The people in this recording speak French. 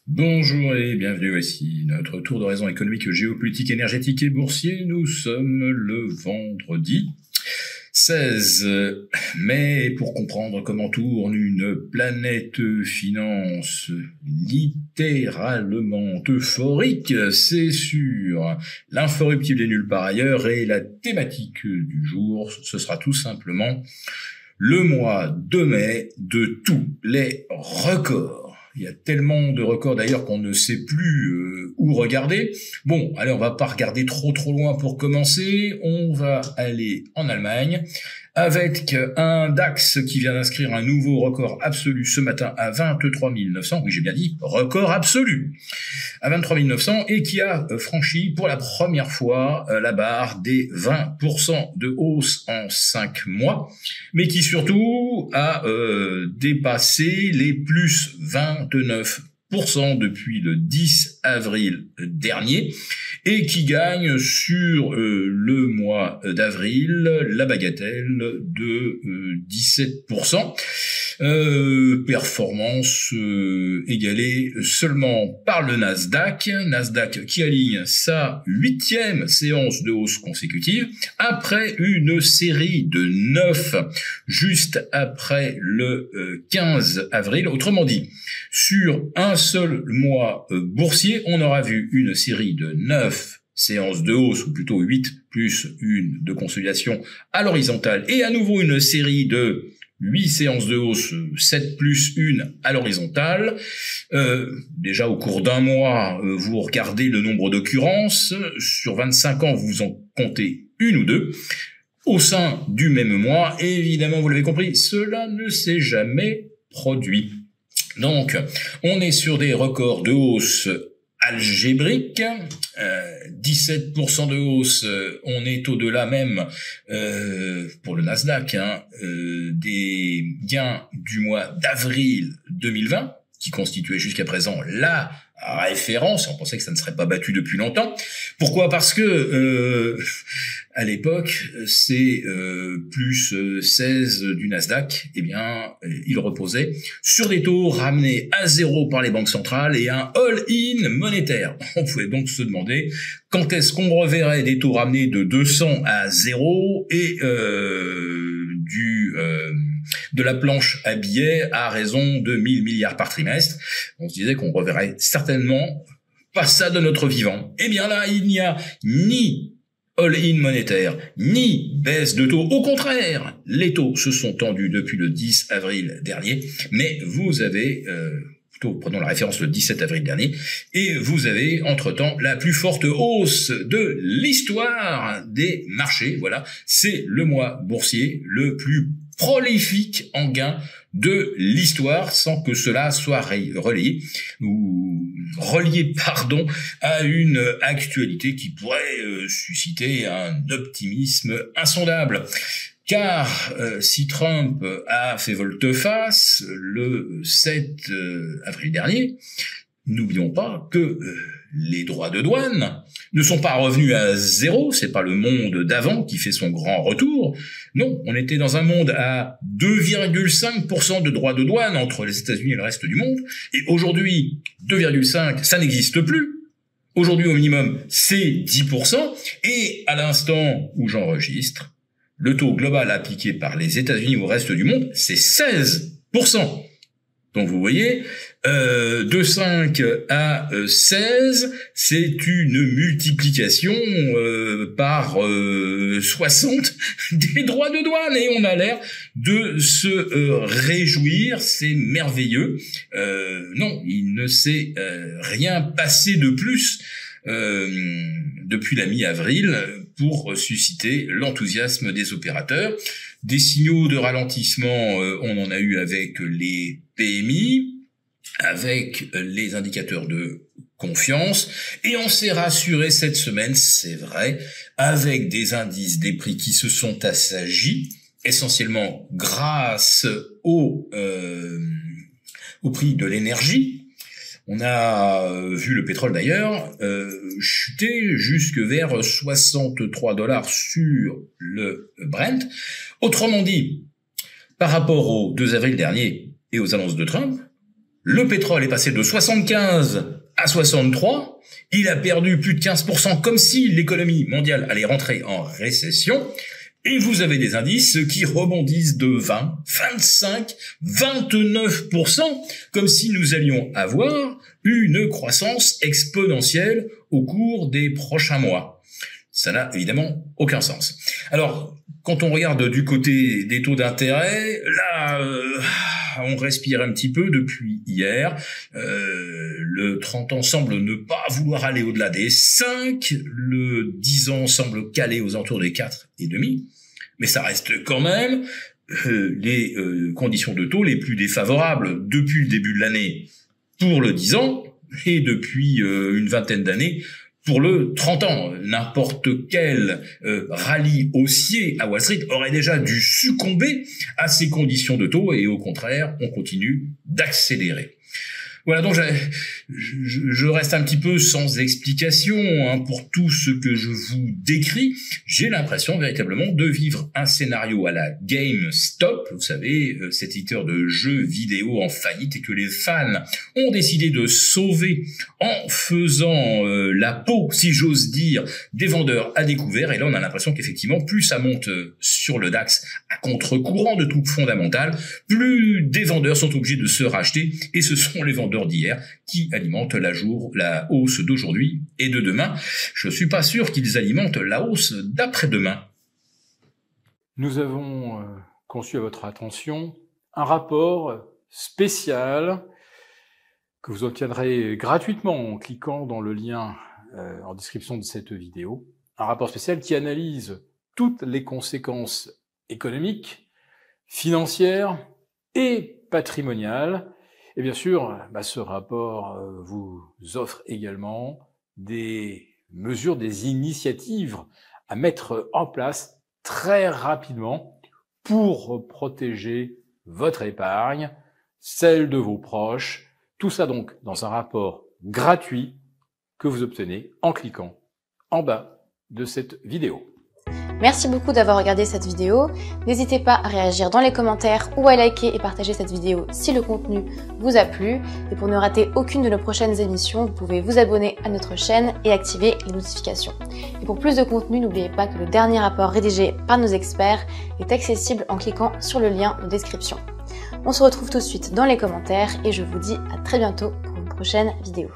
Bonjour et bienvenue, voici notre tour d'horizon économique, géopolitique, énergétique et boursier. Nous sommes le vendredi 16 mai. Pour comprendre comment tourne une planète finance littéralement euphorique, c'est sur l'inforruptible et nulle part ailleurs, et la thématique du jour, ce sera tout simplement le mois de mai de tous les records. Il y a tellement de records d'ailleurs qu'on ne sait plus où regarder. Bon, allez, on va pas regarder trop loin pour commencer. On va aller en Allemagne avec un DAX qui vient d'inscrire un nouveau record absolu ce matin à 23 900. Oui, j'ai bien dit record absolu à 23 900 et qui a franchi pour la première fois la barre des 20% de hausse en 5 mois, mais qui surtout a dépassé les plus 29% depuis le 10 avril dernier et qui gagne sur le mois d'avril la bagatelle de 17%. Performance égalée seulement par le Nasdaq qui aligne sa 8e séance de hausse consécutive après une série de 9 juste après le 15 avril. Autrement dit, sur un seul mois boursier, on aura vu une série de 9 séances de hausse, ou plutôt 8 plus une de consolidation à l'horizontale, et à nouveau une série de 8 séances de hausse, 7 plus une à l'horizontale. Déjà au cours d'un mois, vous regardez le nombre d'occurrences. Sur 25 ans, vous en comptez une ou deux. Au sein du même mois, et évidemment, vous l'avez compris, cela ne s'est jamais produit. Donc, on est sur des records de hausse algébrique, 17% de hausse, on est au-delà même pour le Nasdaq, des gains du mois d'avril 2020, qui constituait jusqu'à présent la référence. On pensait que ça ne serait pas battu depuis longtemps. Pourquoi? Parce que à l'époque, c'est plus 16 du Nasdaq, eh bien, il reposait sur des taux ramenés à zéro par les banques centrales et un all-in monétaire. On pouvait donc se demander quand est-ce qu'on reverrait des taux ramenés de 200 à zéro et de la planche à billets à raison de 1000 milliards par trimestre. On se disait qu'on reverrait certainement pas ça de notre vivant. Eh bien là, il n'y a ni all-in monétaire, ni baisse de taux. Au contraire, les taux se sont tendus depuis le 10 avril dernier, mais vous avez... prenons la référence le 17 avril dernier, et vous avez entre-temps la plus forte hausse de l'histoire des marchés. Voilà, c'est le mois boursier le plus prolifique en gains de l'histoire, sans que cela soit relié à une actualité qui pourrait susciter un optimisme insondable. Car si Trump a fait volte-face le 7 avril dernier, n'oublions pas que les droits de douane ne sont pas revenus à zéro, c'est pas le monde d'avant qui fait son grand retour. Non, on était dans un monde à 2,5% de droits de douane entre les États-Unis et le reste du monde, et aujourd'hui, 2,5, ça n'existe plus. Aujourd'hui, au minimum, c'est 10%, et à l'instant où j'enregistre, le taux global appliqué par les États-Unis au reste du monde, c'est 16%. Donc vous voyez, de 5 à 16, c'est une multiplication par 60 des droits de douane. Et on a l'air de se réjouir, c'est merveilleux. Non, il ne s'est rien passé de plus depuis la mi-avril pour susciter l'enthousiasme des opérateurs. Des signaux de ralentissement, on en a eu avec les PMI, avec les indicateurs de confiance, et on s'est rassuré cette semaine, c'est vrai, avec des indices des prix qui se sont assagis, essentiellement grâce au prix de l'énergie. On a vu le pétrole d'ailleurs chuter jusque vers 63 $ sur le Brent. Autrement dit, par rapport au 2 avril dernier et aux annonces de Trump, Le pétrole est passé de 75 à 63. Il a perdu plus de 15%, comme si l'économie mondiale allait rentrer en récession. Et vous avez des indices qui rebondissent de 20, 25, 29%, comme si nous allions avoir une croissance exponentielle au cours des prochains mois. Ça n'a évidemment aucun sens. Alors, quand on regarde du côté des taux d'intérêt, là, on respire un petit peu depuis hier. Le 30 ans semble ne pas vouloir aller au-delà des 5. Le 10 ans semble caler aux alentours des 4,5. Mais ça reste quand même les conditions de taux les plus défavorables depuis le début de l'année pour le 10 ans et depuis une vingtaine d'années pour le 30 ans. N'importe quel rallye haussier à Wall Street aurait déjà dû succomber à ces conditions de taux et au contraire, on continue d'accélérer. Voilà, donc je reste un petit peu sans explication pour tout ce que je vous décris. J'ai l'impression véritablement de vivre un scénario à la GameStop, vous savez, cet éditeur de jeux vidéo en faillite et que les fans ont décidé de sauver en faisant la peau, si j'ose dire, des vendeurs à découvert. Et là, on a l'impression qu'effectivement, plus ça monte sur le DAX à contre-courant de tout fondamental, plus des vendeurs sont obligés de se racheter et ce sont les vendeurs d'hier qui alimentent la hausse d'aujourd'hui et de demain. Je ne suis pas sûr qu'ils alimentent la hausse d'après-demain. Nous avons conçu à votre attention un rapport spécial que vous obtiendrez gratuitement en cliquant dans le lien en description de cette vidéo. Un rapport spécial qui analyse toutes les conséquences économiques, financières et patrimoniales. Et bien sûr, ce rapport vous offre également des mesures, des initiatives à mettre en place très rapidement pour protéger votre épargne, celle de vos proches. Tout ça donc dans un rapport gratuit que vous obtenez en cliquant en bas de cette vidéo. Merci beaucoup d'avoir regardé cette vidéo. N'hésitez pas à réagir dans les commentaires ou à liker et partager cette vidéo si le contenu vous a plu. Et pour ne rater aucune de nos prochaines émissions, vous pouvez vous abonner à notre chaîne et activer les notifications. Et pour plus de contenu, n'oubliez pas que le dernier rapport rédigé par nos experts est accessible en cliquant sur le lien de description. On se retrouve tout de suite dans les commentaires et je vous dis à très bientôt pour une prochaine vidéo.